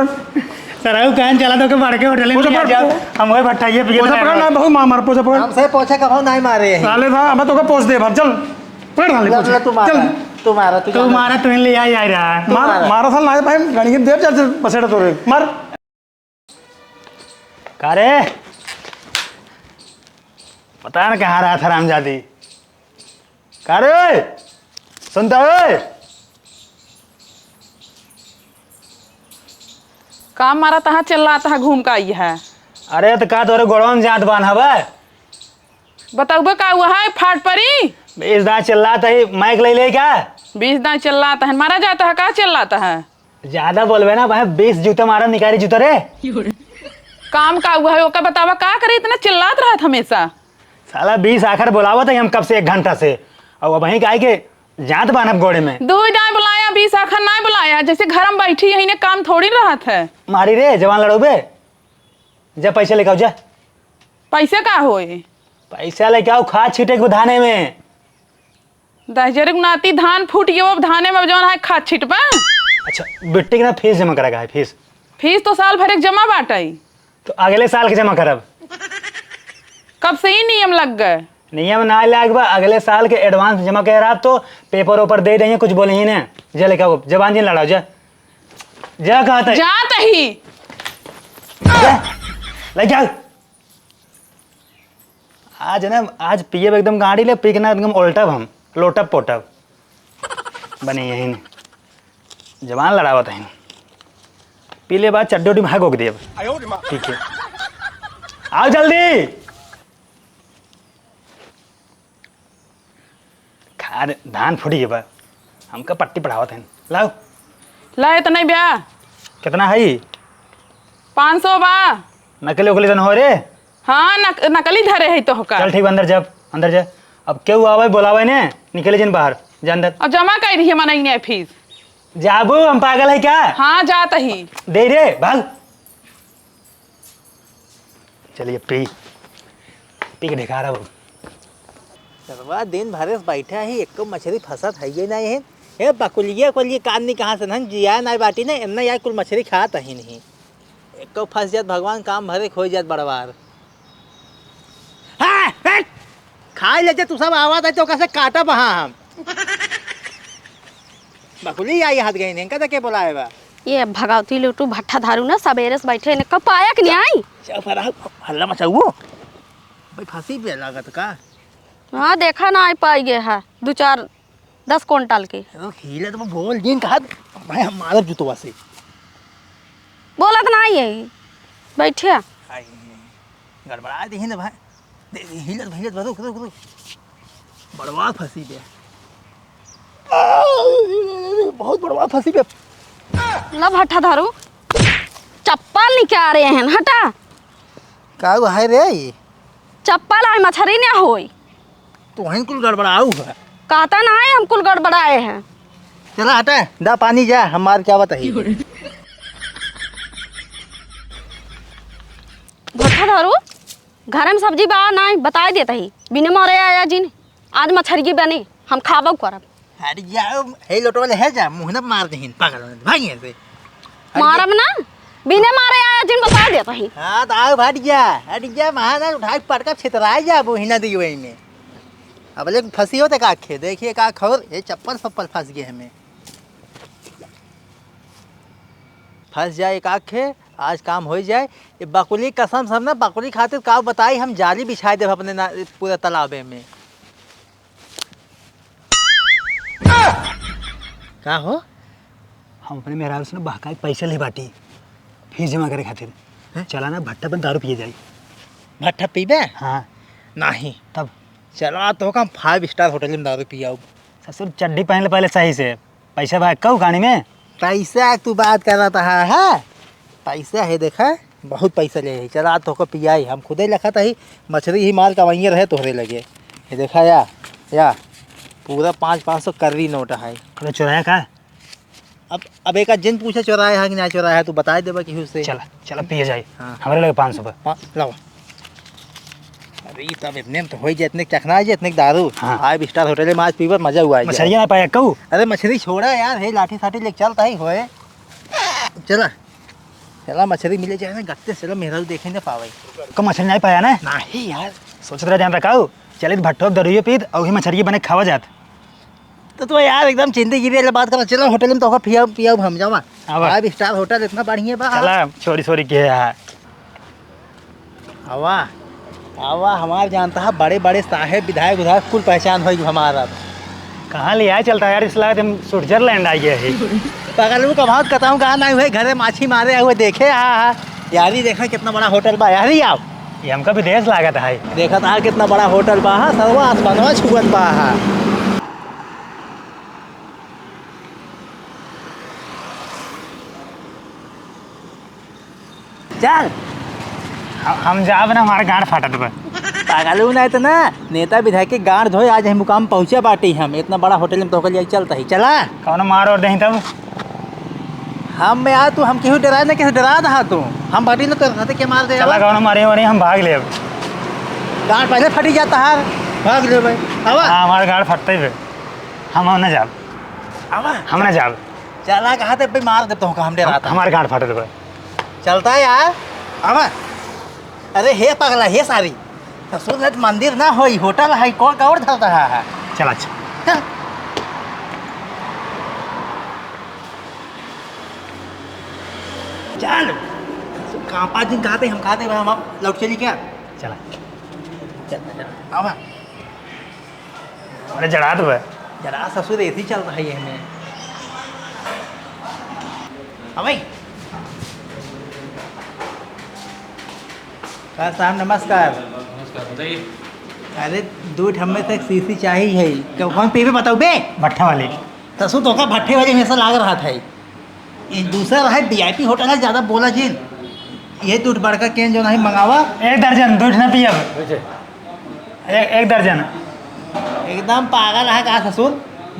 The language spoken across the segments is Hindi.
सर कहन चला तो के बढ़ के होटल में आ जाओ हम वही भट्टाइए पिए पोछा पकड़ ना बहुत मार पोछा पकड़ हमसे पोछा कभाव नहीं मारे हैं साले था हमें तो का पोछ दे भाग चल पकड़ साले पोछा तू मारा तू मारा तू मारा तू ले आ जा रहा है मार मारा साल ना भाई गाड़ी के देव चल बसेड़ा तोरे मार का रे पता ना कहाँ रहा था रामजादी का रे सुनता है काम मारा तहाँ चल रहा था घूम का आई है। अरे तो का तोरे गोड़ों जात बान हवा बताऊबे का हुआ है फाट परी इस दांत चल रहा था माइक ले ले क्या 20 दांत चल रहा था मारा जाता है का चल रहा है। ज्यादा बोलबे ना भाई 20 जूता मारा निकारी जूता रे काम का हुआ है ओका बतावा का करे इतना चिल्लात रहा था हमेशा। साला 20 आखिर बुलावा था हम कब से 1 घंटा से और वहीं का के जात बानब गोड़े में 2 ना बुलाया 20 आखिर ना बुलाया जैसे घर में बैठी यही ने काम थोड़ी रहा था। मारी रे जवान लड़ोबे जा पैसे लेके आओ जा पैसे का होए पैसा लेके आओ खाद छीटे के धाने में दहजरे नाती धान फूट गयो धाने में जौन है खाद छिटबा। अच्छा बिट्टी के ना फीस जमा करेगा है फीस तो साल भर एक जमा बाटाई तो अगले साल के जमा करब कब से ही नियम लग गए नियम ना लग बा अगले साल के एडवांस जमा कर आप तो पेपर ऊपर दे देंगे कुछ बोले ही ना जा लेके आओ जवान जी लड़ाओ जा जा कहा था जात ही ले जाओ आज ना आज पिए एकदम गाड़ी ले पी के ना एकदम उल्टब हम लोटब पोटब बने यही ने जवान लड़ावत है पी ले बाद चड्डी उड्डी भाग दे ठीक है आओ जल्दी खाद धान फूटी बा हमका पट्टी पढ़ावत है लाओ लाए तो नहीं ब्याह कितना है 500 बा नकली उकली तो न हो रे हाँ नकली धरे है तो होका चल ठीक अंदर जा अब क्यों आवे बोलावे ने निकले जिन बाहर जा अंदर और जमा कर रही है मनाई ने फीस जाबू हम पागल है क्या हाँ जात ही दे रे भाग चलिए पी के दिखा रहा हूँ सरवा दिन भर बैठा ही एक मछली फंसत है ये नहीं है ये बकुलिया को लिए कान नहीं कहाँ से नहीं जिया नहीं बाटी नहीं इतना यार कुल मछली खात ही नहीं एक फंस जात भगवान काम भरे खो जात बड़वार हाँ खाई लेते तू सब आवाज है तो कैसे काटा वहाँ हम बकुली आई हाथ गई नहीं कहता क्या बोलाए बा ये भगावती लुटू भट्ठा धारू ना सवेरे से बैठे ने कब आया कि नहीं आई चल फरा हल्ला मचाओ भाई फांसी पे लागत का हाँ देखा ना आई पाई गए है 2-4-10 क्विंटल के हिले तो बोल जिन कहा भाई हम मारब जुतवा से बोला तो नहीं है बैठे गड़बड़ा दी ना भाई हिलत हिलत रुक रुक रुक बड़वा फंसी पे बहुत बड़वा फंसी पे ला भट्ठा धारू चप्पल निकाल रहे हैं हटा का है रे चप्पल आए मछली नहीं होई तो वहीं कुल गड़बड़ाऊ है कहता ना है हम कुल गड़बड़ाए हैं चला हटा दा पानी जा हमार क्या बताइए भट्ठा धारू घर में सब्जी बा नहीं बताई देता ही बिना मारे आया जिन आज मछली बनी हम खाबो करब हट जाओ हे लोटो वाले है जा मुंह ना मार देहिन पागल भाग यहां से मारब ना बिना मारे आया जिन बता देता ही हां तो आओ हट जा महाना उठा के पटका छितराए जा वो हिना दी वही में अब ले फंसी होते का खे देखिए का खबर ये चप्पल फंस गए हमें फंस जाए एक आखे आज काम हो जाए ये बकुली कसम सब ना बकुली खातिर का बताई हम जाली बिछा दे अपने पूरे तालाबे में का हो हम अपने मेहराब से ना बहका पैसे ले बाटी फीस जमा करे खातिर चला ना भट्टा पर दारू पिए जाई भट्ठा पीबे हाँ नहीं तब चला तो हम 5 स्टार होटल में दारू पियाऊ ससुर चड्डी पहन ले पहले सही से पैसा भाग कहू गाड़ी में पैसा तू बात कर रहा है पैसा है देखा बहुत पैसा ले चला तो को पियाई हम खुद ही लखा था ही मछली ही माल कमाइए रहे तोहरे लगे ये देखा या पूरा 500 कर्री नोट है कल चुराया का अब एक जिन पूछे चुराया है कि नहीं चुराया है तू बता देबा कि उससे चला पिए जाए हाँ। हमारे लगे 500 रुपये लाओ अरे तब इतने तो हो जाए इतने चखना है इतने दारू हाँ। 5 स्टार होटल में आज पीवर मजा हुआ है मछलियाँ ना पाया कहू अरे मछली छोड़ा यार हे लाठी साठी लेके चलता ही होए चला चला मछली मिले जाए ना गत्ते चलो मेरा देखे ना पावे को मछली नहीं पाया ना नहीं यार सोच रहा जान रखा चलिए भट्टो दरियो पीत और ही मछली बने खावा जात तो यार एकदम चिंता गिरी वाली बात कर चलो होटल में तो पिया पिया हम जावा आवा। 5 स्टार होटल इतना बढ़िया बा चला छोरी छोरी के है आवा आवा हमार जानता है बड़े बड़े साहेब विधायक विधायक कुल पहचान हो हमारा कहाँ ले आए चलता यार इसलिए हम स्विट्जरलैंड आई है पगल में कमात कताऊँ कहाँ नहीं हुए घरे माछी मारे हुए देखे हाँ यार ही देखा कितना बड़ा होटल बा यार ही आओ ये हमका विदेश लागत है देखा था कितना बड़ा होटल बा हा सर्वा आसमानवा छुअत बा हा चल हम जाब ना हमारा गांड फाटत बा पागलू नहीं तो ना नेता विधायक के गांड धोए आज हम मुकाम पहुंचे बाटी हम इतना बड़ा होटल में तो लिए चलता ही चला कौन मार और दही तब हम में आ तू हम केहू डरा ना केहू डरा दहा तू हम बाटी ना तो के मार दे चला कौन मारे हो नहीं हम भाग ले अब गांड पहले फटी जाता हार भाग ले भाई आवा हाँ हमारा गांड फटते ही हम ना जाब आवा हम ना जाब चला कहा थे भाई मार दे तो हम डरा था हमारे गांड फटत बा चलता है यार आवा अरे हे पगला हे सारी ससुर मंदिर ना होई होटल है कौन का और धरता है चला अच्छा चल चल कहाँ 5 दिन कहते हम कहते हम लौट चली क्या चला चल चल आवा अरे जड़ात बा जरा ससुर ऐसे ही चल रहा है हमें अबे साहब नमस्कार अरे 2 ठम्मे तक सीसी चाहिए है क्यों कौन पे बताओ बे भट्ठा वाली ससुर तो का भट्ठे वाले में ऐसा लाग रहा था ये दूसरा है वीआईपी होटल है ज़्यादा बोला जिन ये दूध बड़का केन जो नहीं मंगावा 1 दर्जन दूध ना पियब 1 दर्जन एकदम पागल है का ससुर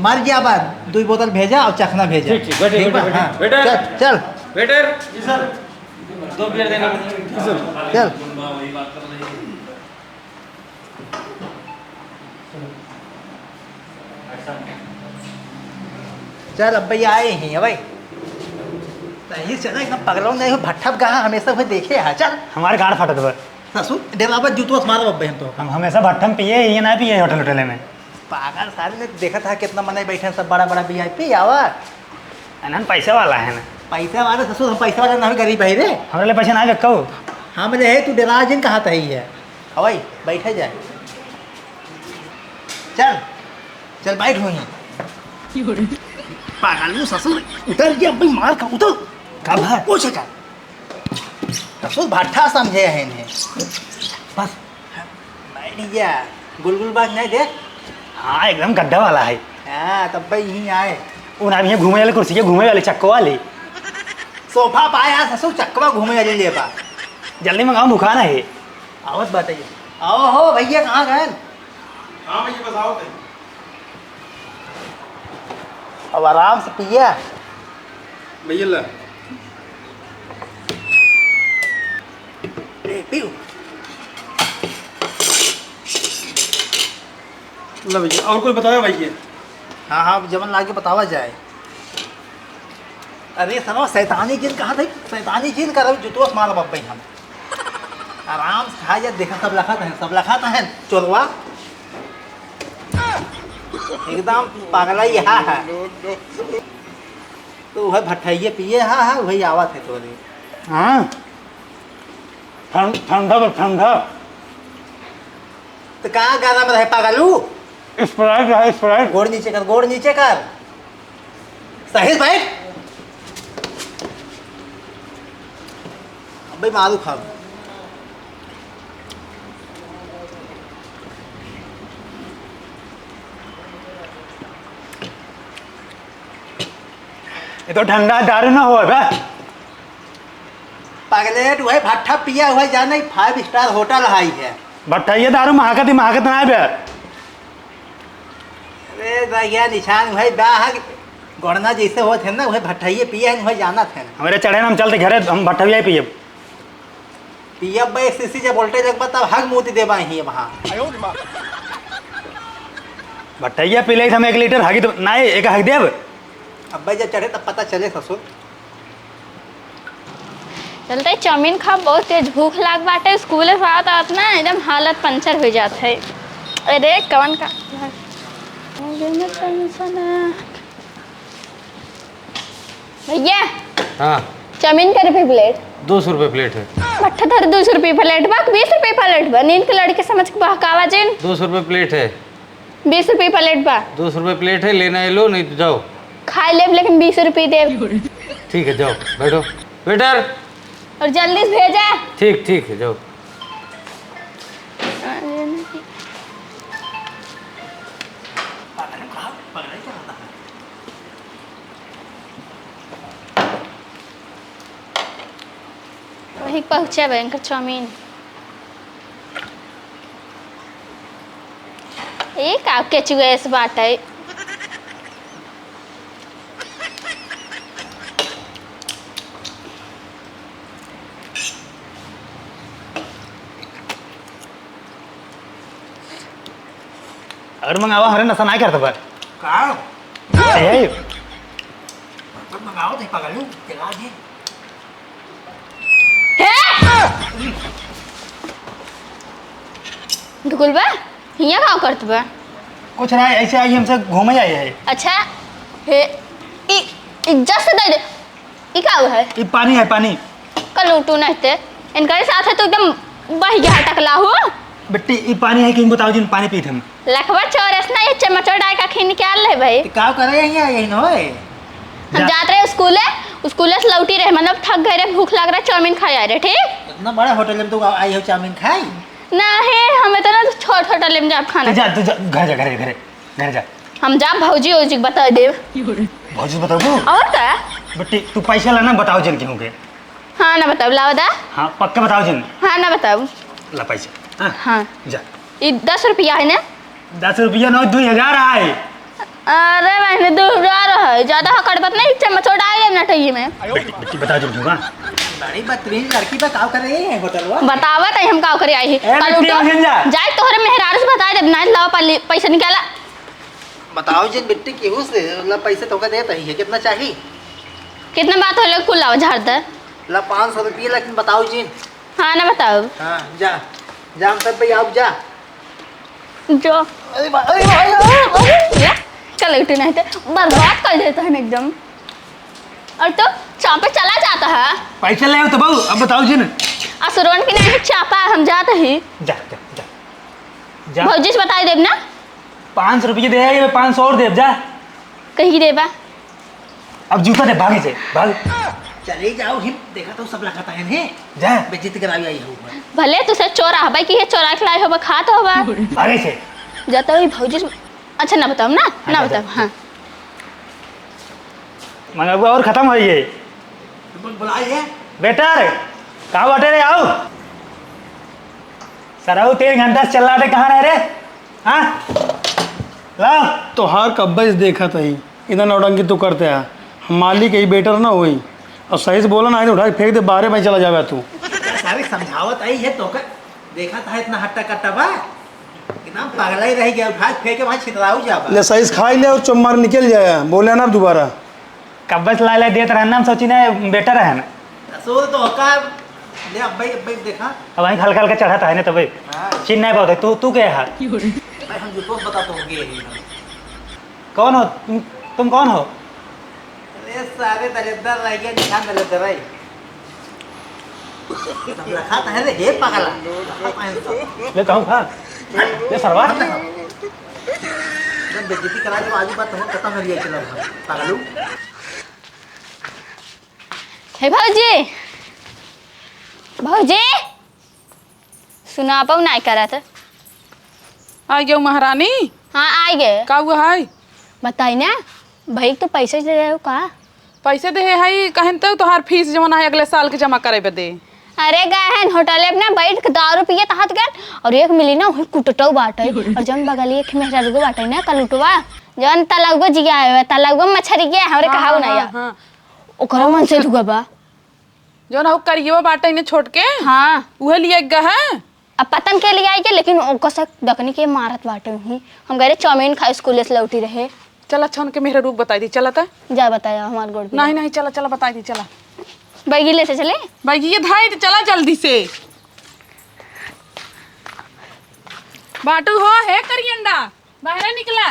मर गया बाद 2 बोतल भेजा और चखना भेजा ठीक, बैठिए, ठीक बा? बैठिए, हाँ, बैठिए। चल चल वेटर जी सर 2 बियर देना चल चल अब भैया आए हैं भाई सही चला एकदम पगलों नहीं हो भट्ठा कहाँ हमेशा वो देखे है चल हमारे गांड फटत बा ससुर डेरावत जूतो मारो अब हम तो हम हमेशा भट्ठम पिए ये ना पिए होटल होटल में पागल सारे ने देखा था कितना मने बैठे सब बड़ा बड़ा वीआईपी आवा अनन पैसा वाला है ना पैसा वाला ससुर हम पैसा वाला नहीं गरीब है रे हमारे लिए पैसा ना रखो हम ले है तू डेरा जिन कहाँ था ही है हवाई बैठे जाए चल चल बैठ हुई पागल ससुर उतर गया भाई मार का उतर कब है पूछ का ससुर भट्ठा समझे है इन्हें बस बैठ गया गुलगुल बाग नहीं दे हाँ एकदम गड्ढा वाला है हाँ तब भाई यहीं आए उन अभी घूमे वाली कुर्सी के घूमे वाली चक्को वाली सोफा पाया ससुर चक्कवा घूमे ले ले बा जल्दी मंगाओ भूखा ना है आवत बताइए आओ हो भैया कहाँ गए हाँ भैया बस आओ अब आराम से पिया भैया ला पीऊ ला भैया और कोई बताओ भैया हाँ हाँ जमन लाके बतावा जाए अरे सनो शैतानी जिन कहा था शैतानी जिन कर जुतवा मार बब्बई हम आराम से खा जा देखा सब लखाता है चोरवा एकदम पागला यहाँ है तो वह भट्ठाइए पिए हाँ हाँ वही आवत है तोरे हाँ ठंडा ठंडा तो कहाँ गाना में रहे पागलू स्प्राइट है स्प्राइट गोड़ नीचे कर सही बैठ भाई मारू खाओ ये तो ठंडा दारू ना हो बे पागलेट वही भट्ठा पिया हुआ जाना 5 स्टार होटल हाई है भट्टा ये दारू महाकत ना बे अरे भैया निशान भाई बाहर गणना जैसे होते हैं ना वही भट्ठाइए पिया है वही जाना थे हमारे चढ़े हम चलते घरे हम भट्टा भी पिए पिया भाई सीसी जब वोल्टेज लग तब हग मोती देवा ही वहाँ भट्टा पी ले हम 1 लीटर हगी तो ना एक हग देव अब भाई जब चढ़े तब पता चले ससुर चलते चाउमीन खा, बहुत तेज भूख लाग बाटे। स्कूल से आवत ना एकदम हालत पंचर हो जात है। अरे कवन का भैया हाँ चाउमीन का रुपये प्लेट? 200 रुपये प्लेट है। मट्ठा धर 200 रुपये प्लेट बा, 20 रुपये प्लेट बा। नींद के लड़के समझ के बहकावा जिन। 200 रुपये प्लेट है। 20 रुपये प्लेट बा। 200 रुपये प्लेट है, लेना है लो, नहीं तो जाओ। खा ले लेकिन 20 रुपये दे। ठीक है जाओ बैठो। वेटर और जल्दी से भेजा। ठीक ठीक है जाओ। वही पहुंचा भयंकर चाउमीन। एक आपके चुएस बाट है। अगर मंगावा हरे नशा नहीं करता पर का यही मंगाओ थे पगलू चला दे। दुकुल बा हियाँ का करत बा? कुछ नहीं, ऐसे आई हमसे घूमे आई है। अच्छा हे इज्जत से दे दे। ई का है? ये पानी है, पानी। कल उठू नहते इनके साथ है तो एकदम बह गया टकला हो। बेटी ये पानी है कि बताओ जिन पानी पीते हम। लखवा चौरस ना ये चमचो डाल का खी निकाल ले भाई। का करे यही न होए। हम जाते रहे स्कूल से लौटी रहे, मतलब थक गए रहे, भूख लग रहा, चाउमीन खाए आ रहे। ठीक इतना बड़ा होटल में तो आई हो चाउमीन खाई नहीं, हमें तो ना छोट होटल में जाब खाना। जा तू जा, घर जा, घर जा। हम जा भौजी ओजी बता देव। भौजी बताओ और का बेटी तू पैसा लाना, बताओ जिन क्यों के। हाँ ना बताओ लाओ दा। हाँ पक्का बताओ जिन। हाँ ना बताओ। ला पैसा। हाँ जा। ये 10 रुपया है ना? 10 रुपया नौ 2000 है। अरे मैंने 2000 है, ज्यादा हकड़बत नहीं, चमचो डाल लेना टही में। बेटी बताओ जिन क्यों। बड़ी बदतमीन लड़की पे का करे ये होटल वा। बतावत है हम का करे आई है। कल बेटी, उठो समझ जा। जाए तोहरे मेहरारू से बता दे ना, लाओ पैसा निकाला। बताओ जिन बिट्टी केहू से ला पैसे तो का देता ही है। कितना चाहिए? कितना बात हो लोग कुल लाओ झाड़ दे। ला 500 रुपये, लेकिन बताओ जिन। हाँ ना बताओ। हाँ जा जा तब भाई आप जा। जो अरे भाई चल उठे नहीं थे, बर्बाद कर देता है एकदम। और तो चापे चला जाता है। पैसा ले आओ तो बहु, अब बताओ जिन। असुरवन के नहीं चापा हम जाते ही। जा जा जा जा। भौजी से बता देब ना। 500 रुपये दे आई, 500 और दे जा। कहीं देबा। अब जूता दे, भागे से भाग। चले जाओ हिम, देखा तो सब लगाता है ने। जा बेइज्जती करावी आई हो। भले तुसे चोरा हबाई की है, चोरा के लाई होबा खा तो होबा। भागे से। जाता हुई भौजी से। अच्छा ना बताओ ना, ना बताओ। हाँ मंगावा और खत्म हो ये। बुलाइए बेटर कहाँ बैठे रे, आओ। सराऊ 3 घंटा से चल रहा थे, कहाँ रह रे? हाँ लाओ। तो हार कब्बे देखा था ही इधर नौटंकी तू करते है। हम मालिक ही बेटर ना हुई और सही से बोला ना, उठा के फेंक दे, बाहर में चला जावे तू। सारी समझावत आई है तो का देखा था इतना हट्टा कट्टा बा। इतना पागल ही रह गया, उठा के फेंक के वहां छितराऊ जाबा। ले सही से खा ले और चुम्मार निकल जाए, बोले ना दोबारा। कब बस ला देते रहना, हम सोची ना बेटर है ना। सो तो का ले अब भाई देखा। अब वहीं हल्का हल्का चढ़ाता है ना, तो भाई हां चिन्ह नहीं पाते। तू क्या है? भाई हम जो तो बता तो होंगे ही। कौन हो तुम कौन हो? अरे सारे दरिद्र रह गया, ध्यान दरिद्र रह सब रखा था रे। हे पागला ले कहूँ खा ले सरवा। जब बेइज्जती करा के आजू बात हो खत्म हो गया। चलो पागलू। हे भौजी, भौजी सुना पाऊ नहीं करा था। आ गयो महारानी। हाँ आ गए। का हुआ है? बताई ना भाई तो पैसे दे रहे हो का? पैसे दे है कहन तो तोहार फीस जमा है अगले साल के जमा करे बदे। अरे गए हैं होटल में ना बैठ के दारू पिए तहत गए और एक मिली ना वही कुटटो बाटे और जन बगल एक मेहरारू बाटे ना कलुटवा जन तलगो जिया है तलगो मछरी गया हमरे कहाऊ ना या हाँ ओकरा मन से धुआ बा जो ना करियो बाटे ने छोड़ के। हाँ उहे लिए गए हैं। अब पतन के लिए आई के, लेकिन ओकर से दकनी के मारत बाटे ही। हम गए चाउमीन खा स्कूल से लौटी रहे। चला छन के मेहरा रूप बताई दी। चला था जा बताया हमार गोड़ पे। नहीं नहीं चला चला बताई दी। चला बैगी लेते चले। बैगी ये धाई तो चला जल्दी से। बाटू हो है करियंडा बाहर निकला।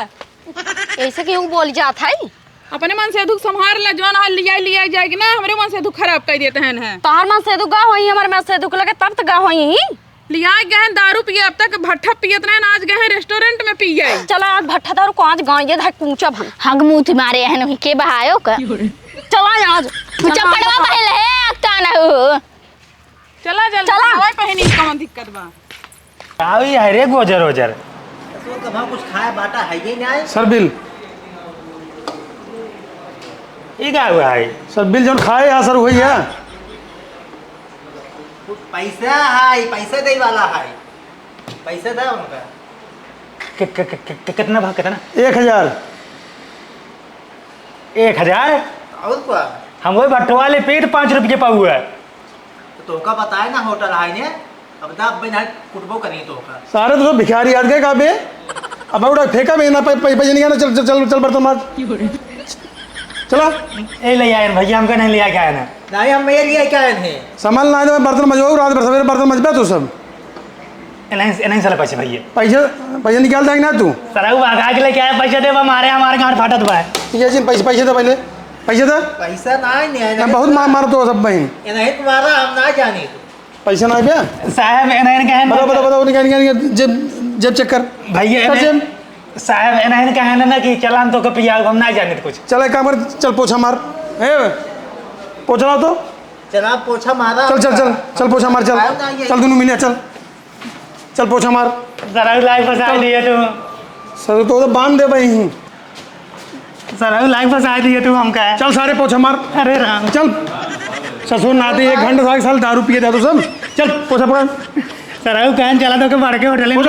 ऐसे क्यों बोल जात है? अपने मन से दुख संभार ले जौन हाल लिया जाएगी ना हमरे मन से दुख खराब कर देते हैं। तोहर मन से दुख गा होई हमारे मन से दुख लगे तब तक गा होई। लिया गए हैं दारू पिए अब तक भट्ठा पियत रहे आज गए हैं रेस्टोरेंट में पिए। चला आज भट्ठा दारू को आज गाँव ये धाक पूछब हम। हग मुंह तुम्हारे है नहीं के बहायो का। चला आज चपड़वा पहले है अक्ता ना हो। चला जल्दी चला। हवाई पहनी कौन दिक्कत बा। आई है रे गोजर ओजर। तो कब कुछ खाया बाटा है ही नहीं। सर बिल ये क्या हुआ है? सर बिल जो खाए यहाँ सर वही है। कुछ पैसा है, पैसा दे वाला है, पैसा दे उनका। कितना भाव कितना? 1000। 1000? और क्या? हम वही भट्टवा ले पेट 5 रुपये पाऊ है। तो का बताए ना होटल है ने। अब ना बिना कुटबो करी तो का। सारे तो सब भिखारी याद गए काबे। अब उड़ा फेंका में ना पैसे नहीं आना। चल चल चल चल बर्तन मार। चला ए ले आए भैया हमका नहीं लिया क्या है ना। नहीं हम मेरे लिए क्या है? सामान लाए तो मैं बर्तन मजवाऊँ रात भर सवेरे बर्तन मजबा तू सब। नहीं साला पैसे भैया। पैसे निकाल देंगे ना तू। सर वो आगा के लेके आया पैसे दे हमारे गाँव फाटत बा। ये जिन पैसे दे पहले पैसे दे। पैसा नहीं है। मैं बहुत मार तो सब बहन। ये नहीं तुम्हारा हम ना जाने। पैसा ना पे साहब इन्हें कहे बताओ बताओ बताओ निकाल जेब चेक कर भैया। साहब इन्हें कहे ना कि चलान तो पिया हम ना जाने कुछ। चल एक काम कर चल पोछा मार। पोछा लाओ तो। चला पोछा मारा। चल चल चल चल पोछा मार। चल चल दोनों मिले चल चल पोछा मार। सर लाइफ फंसा दिए तू। सर तो बांध दे भाई। सर लाइफ फंसा दिए तू हमका। चल सारे पोछा मार। अरे राम चल ससुर नाते 1 घंटे साल दारू पिए था तो सब। चल पोछा पकड़। सर कहन चला तो बड़के होटल में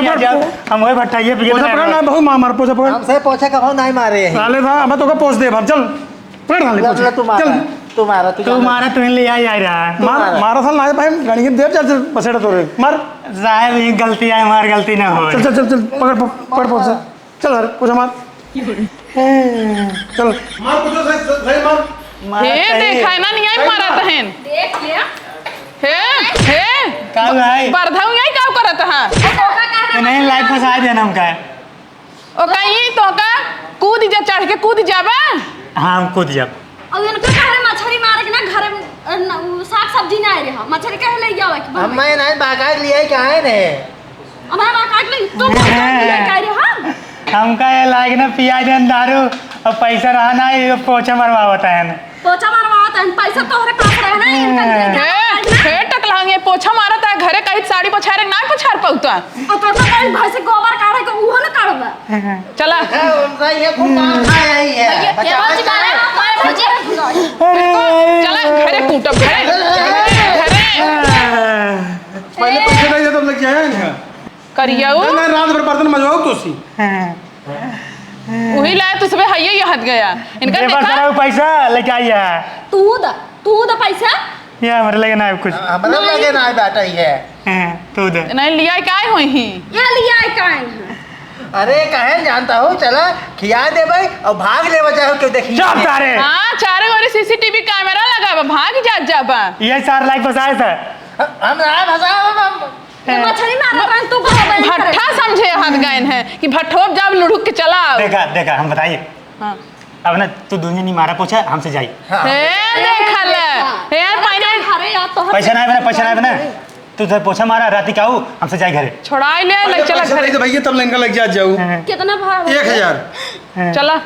हम वही भट्टाइए पिए। पोछा पकड़ ना बहुत मार पोछा पकड़। हमसे पोछा कब नहीं मारे हैं। साले था अब तो का पोछ दे हम। चल पकड़ ना ले पोछा। तुम्हारा चल तुम्हारा तुम्हारा तुम्हें ले आ रहा। मारा साल ना भाई गाड़ी के देव। चल चल बसेड़ा तोरे मार। साहब ये गलती है हमारी गलती ना हो। चल चल चल चल पकड़ पकड़ पोछा। चल अरे पोछा मार। चल मार पोछा सही मार। हे देखा है ना नहीं आई मारा तहन। देख लिया हे का भाई बरधाऊ नहीं का करत हां। नहीं लाइफ फंसा देना हमका। ओ कहीं तो का कूद जा चढ़ के कूद जाबा। हाँ हम कूद जब। और इनका घर में मछली मारे के ना घर में साग सब्जी ना आए रहा। मछली कहे ले जाओ कि हम मैं नहीं बाकायद लिए क्या है ने। अब हम काट ले तू ले कह रहा। हमका ये लाग ना पिया देन दारू और पैसा रहा ना ये पोछा मरवावता है। पोछा मारवात है पैसा तोहरे पास रहे ना इनका। हे टकलांगे पोछा मारत है घरे कहीं साड़ी पोछारे ना पोछार पउता। और तो कहीं भाई से गोबर काढ़े के उहो ना काढ़बा। चला उनका ये खूब काम खाया ही है। ये रोज काढ़े ना भौजी। चला घरे कूटब घरे पहले पैसे नहीं दे तो लग जाए इनका। करियाऊ मैं रात भर बर्तन मजवाऊँ तो सी। वही लाया तो सुबह हाइये ही हट गया इनका देखा। पैसा लेके आई है। तू द पैसा। ये हमारे लगे ना कुछ। हमारा लगे ना बैठा ही है। तू दे। नहीं लिया काय हुई ही। ये लिया है काहे। अरे कहे जानता हूँ चला खिया दे भाई और भाग ले बचा हो क्यों देखिए। चुप तारे। हाँ चारों ओर सीसीटीवी कैमरा लगा बा भाग जा जाबा। ये 4 लाख फंसाए थे। हम ना फंसा हम। ये मछली मारा रहा तू कहो भट्ठा समझे हाथ गए हैं कि भट्ठो जब लुढ़क के चला। देखा हम बताइए। हाँ। अब ना तू दुनिया नहीं मारा पूछा हमसे जाई। हे देखा ले हे पहले घरे या तो पैसा ना बना तू तो पोछा मारा राती का हमसे जाए घरे। छोड़ाई ले लग चला घरे। भैया तब लंका लग जाऊ। कितना भाव 1000। चला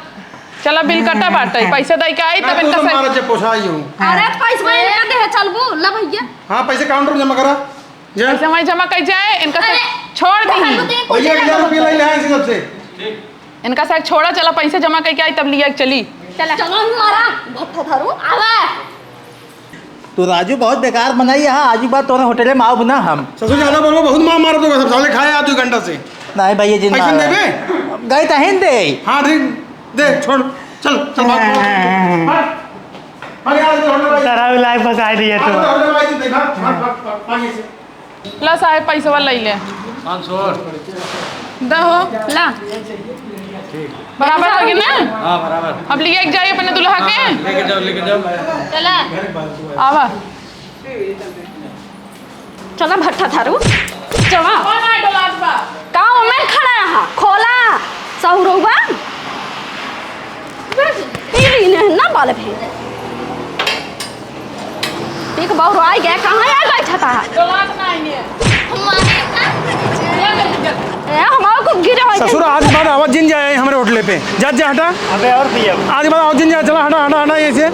चला बिल कटा बाटे पैसे दई के आई तब इनका मारा जब पोछाई हूँ। अरे पैसा इनका दे चलबो ला भैया। हाँ पैसे काउंटर में जमा करा। पैसे मैं जमा कर जाए इनका से छोड़ दी भैया 1000 रुपये ले ले इनसे सबसे। इनका से छोड़ा चला पैसे जमा करके आई तब लिया चली। चला चलो मारा भट्ठा धरू आवा। तो राजू बहुत बेकार बनाई है। आजू बात तोरे होटल में आओ ना हम। ससुर ज्यादा बोलो बहुत मार मारो तो सब साले खाए आधे घंटा से। नहीं भैया जिंदा पैसे देबे गए तो हिंद दे। हाँ दे छोड़ चल चल भाग सर लाइफ फंसा दिए तू। ला साहब पैसा वाला ले 500 दहो ला ठीक बराबर हो गया ना। हाँ बराबर। अब लिए जाइए अपने दुल्हा के। लेके जाओ चला आवा चला भट्टा थारू चला कौन है डोलास बा? का में खड़ा यहाँ खोला सहुरुबा पीली ने ना बाल भी एक बार आई गया कहाँ आ गए छता डोलास ना आएंगे हमारे ए हमारा को गिरे हो ससुर आज बाद आवाज जिन जाए हमारे होटल पे जा जा हटा अबे और पिए आज बाद आवाज जिन जा चला हटा हटा हटा ये से